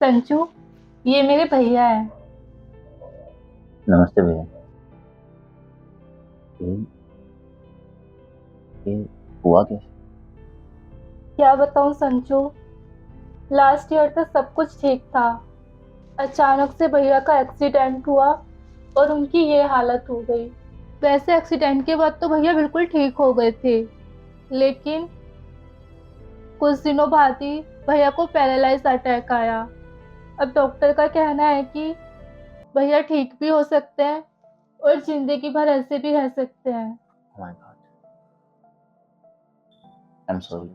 संजू, ये मेरे भैया है। नमस्ते भैया। ये ये हुआ कैसे? क्या बताऊं संजू, लास्ट ईयर तक सब कुछ ठीक था। अचानक से भैया का एक्सीडेंट हुआ और उनकी ये हालत हो गई। वैसे एक्सीडेंट के बाद तो भैया बिल्कुल ठीक हो गए थे, लेकिन कुछ दिनों बाद ही भैया को पैरालाइज अटैक आया। अब डॉक्टर का कहना है कि भैया ठीक भी हो सकते हैं और जिंदगी भर ऐसे भी रह सकते हैं। My God, I am sorry.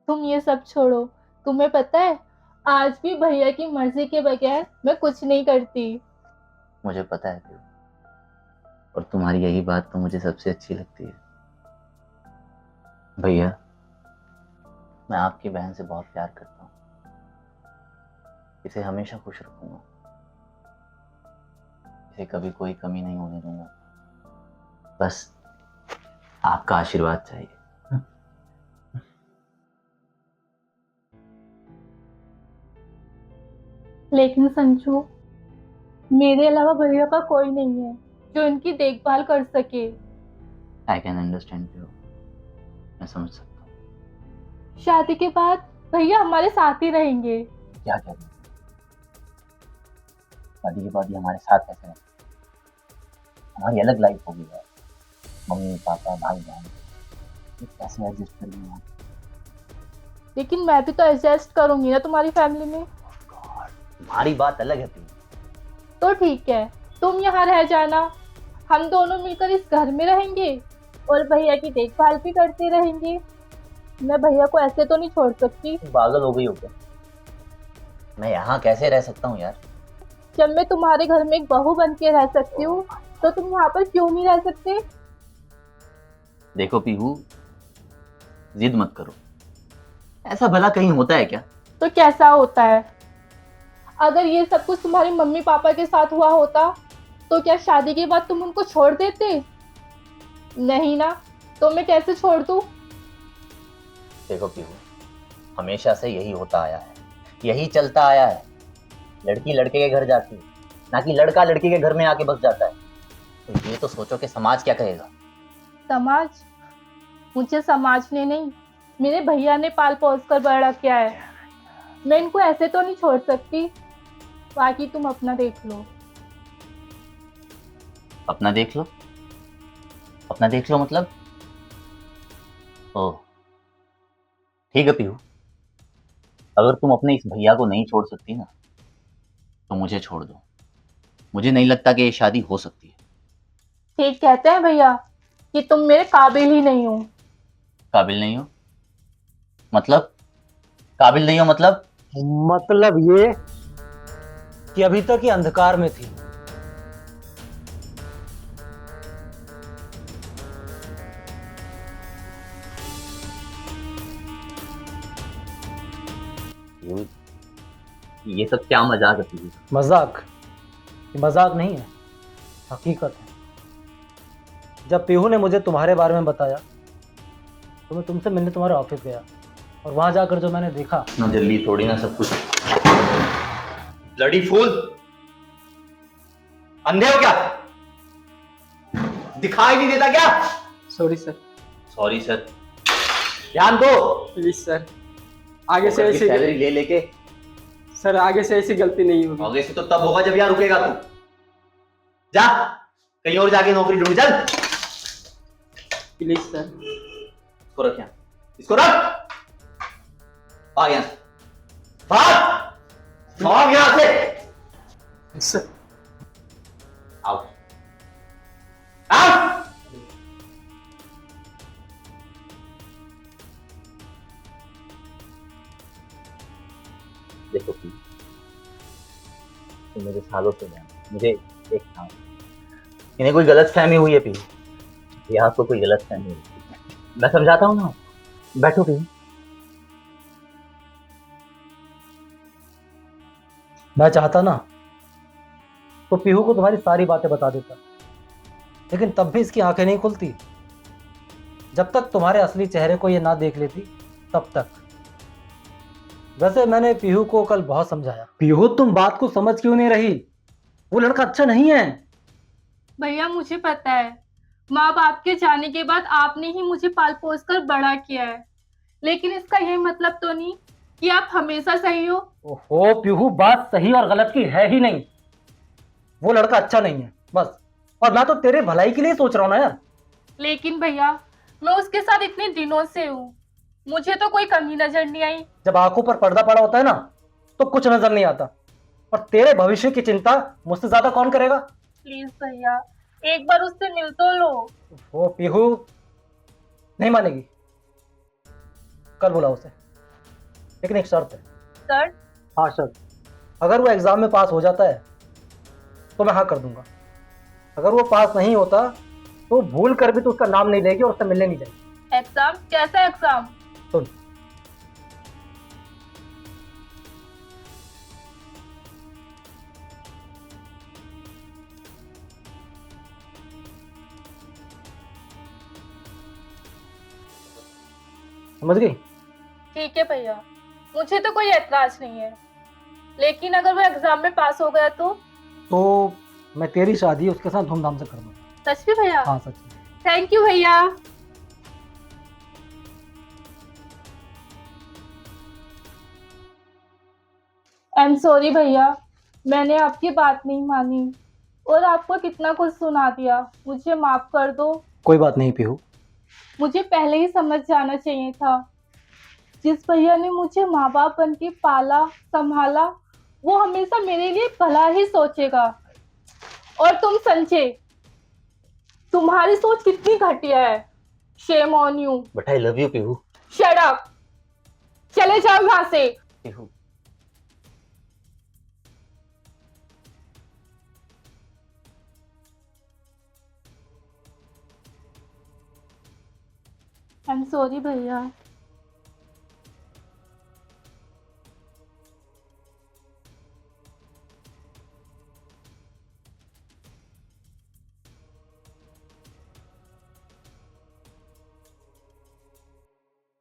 तुम ये सब छोड़ो। तुम्हें पता है, आज भी भैया की मर्जी के बगैर मैं कुछ नहीं करती। मुझे पता है भैया, और तुम्हारी यही बात तो मुझे सबसे अच्छी लगती है। भैया, मैं आपकी बहन से बहुत प्यार करता हूँ। इसे हमेशा खुश रखूंगा। इसे कभी कोई कमी नहीं होने दूंगा। बस आपका आशीर्वाद चाहिए। लेकिन संजू, मेरे अलावा भैया का कोई नहीं है जो इनकी देखभाल कर सके। I can understand you. मैं समझ सकता हूँ। शादी के बाद भैया हमारे साथ ही रहेंगे। क्या कह रही हैं? शादी के बाद ये हमारे साथ कैसे रहें? हमारी अलग लाइफ होगी यार। मम्मी पापा भाई बहन, ये कैसे एडजस्ट करेंगे यार? लेकिन मैं भी तो एडजस्ट करूंगी ना तुम्हारी फैमिली में। तुम्हारी बात अलग है भैया। तो ठीक है, तुम यहाँ रह जाना। हम दोनों मिलकर इस घर में रहेंगे और भैया की देखभाल भी करते रहेंगे। मैं भैया को ऐसे तो नहीं छोड़ सकती। तुम पागल हो गई हो क्या? मैं यहाँ कैसे रह सकता हूँ यार? जब मैं तुम्हारे घर में एक बहू बन के रह सकती हूँ, तो तुम यहाँ पर क्यों नहीं रह सकते? देखो पीहू, जिद मत करो। ऐसा भला कहीं होता है क्या? तो कैसा होता है? अगर ये सब कुछ तुम्हारे मम्मी पापा के साथ हुआ होता, तो क्या शादी के बाद तुम उनको छोड़ देते? नहीं ना। तो मैं कैसे छोड़ दूँ? देखो पीहू, हमेशा से यही होता आया है, यही चलता आया है। लड़की लड़के के घर जाती है, ना कि लड़का लड़की के घर में आके बस जाता है। तो ये तो सोचो कि समाज क्या कहेगा। समाज? मुझे समाज ने नहीं, मेरे भैया ने पाल पोस कर बड़ा किया है। मैं इनको ऐसे तो नहीं छोड़ सकती। बाकी तुम अपना देख लो। अपना देख लो? अपना देख लो मतलब? ओह, ठीक है पीहू। अगर तुम अपने इस भैया को नहीं छोड़ सकती ना, तो मुझे छोड़ दो। मुझे नहीं लगता कि ये शादी हो सकती है। ठीक कहते हैं भैया कि तुम मेरे काबिल ही नहीं हो। काबिल नहीं हो मतलब? काबिल नहीं हो मतलब? मतलब ये कि अभी तक ये अंधकार में थी। पीहू, ये सब क्या मजाक है पीहू? मजाक? ये मजाक नहीं है, हकीकत है। जब पीहू ने मुझे तुम्हारे बारे में बताया, तो मैं तुमसे मिलने तुम्हारे ऑफिस गया, और वहां जाकर जो मैंने देखा। ना जल्दी थोड़ी ना सब कुछ। ब्लडी फूल, अंधे हो क्या? दिखाई नहीं देता क्या? Sorry sir. Sorry sir. ध्यान दो। प्लीज सर, आगे से ऐसी सैलरी ले लेके। सर आगे से ऐसी गलती नहीं होगी। आगे से तो तब होगा जब यहाँ रुकेगा तू। जा, कहीं और जाके नौकरी ढूंढ। चल। Please sir. इसको रख यहाँ, इसको रख। भाग यहाँ से, भाग यहाँ से। सर आओ, आओ। देखो प्लीज, तुम मेरे सालों से जान, मुझे एक काम, इन्हें कोई गलत फहमी हुई है प्लीज। यहाँ आपको कोई गलत फहमी हुई है। मैं समझाता हूँ ना, बैठो प्लीज। मैं चाहता ना तो पीहू को तुम्हारी सारी बातें बता देता, लेकिन तब भी इसकी आंखें नहीं खुलती। जब तक तुम्हारे असली चेहरे को ये ना देख लेती, तब तक। वैसे मैंने पीहू को कल बहुत समझाया। पीहू तुम बात को समझ क्यों नहीं रही? वो लड़का अच्छा नहीं है। भैया मुझे पता है, माँ बाप के जाने के बाद आपने ही मुझे पाल पोस कर बड़ा किया है, लेकिन इसका ये मतलब तो नहीं कि आप हमेशा सही हो। ओहो पीहू, बात सही और गलत की है ही नहीं। वो लड़का अच्छा नहीं है बस। और मैं तो तेरे भलाई के लिए सोच रहा हूँ ना यार। लेकिन भैया मैं उसके साथ इतने दिनों से हूँ, मुझे तो कोई कमी नजर नहीं आई। जब आंखों पर पर्दा पड़ा होता है ना, तो कुछ नजर नहीं आता। और तेरे भविष्य की चिंता मुझसे ज्यादा कौन करेगा? प्लीज भैया, एक बार उससे मिल तो लो। वो पीहू नहीं मानेगी। कल बुलाओ उसे, लेकिन एक शर्त है। सर, हाँ शर्त। अगर वो एग्जाम में पास हो जाता है तो मैं हाँ कर दूंगा। अगर वो पास नहीं होता तो भूल कर भी तो उसका नाम नहीं लेगी और उससे मिलने नहीं जाएगी। एग्जाम? कैसा एग्जाम? सुन, समझ गई? ठीक है भैया, मुझे तो कोई एतराज नहीं है, लेकिन अगर वो एग्जाम में पास हो गया तो मैं तेरी शादी उसके साथ धूमधाम से कर दूंगा। सच में भैया? हाँ सच में। थैंक यू भैया। आई एम सॉरी भैया, मैंने आपकी बात नहीं मानी और आपको कितना कुछ सुना दिया, मुझे माफ कर दो। कोई बात नहीं पीहू। मुझे पहले ही समझ जाना चाहिए था। जिस भैया ने मुझे माँ बाप बन के पाला संभाला, वो हमेशा मेरे लिए भला ही सोचेगा। और तुम संजय, तुम्हारी सोच कितनी घटिया है। Shame on you. But I love you Pihu. Shut up, चले जाओ यहाँ से। पीहू, आई एम सॉरी भैया।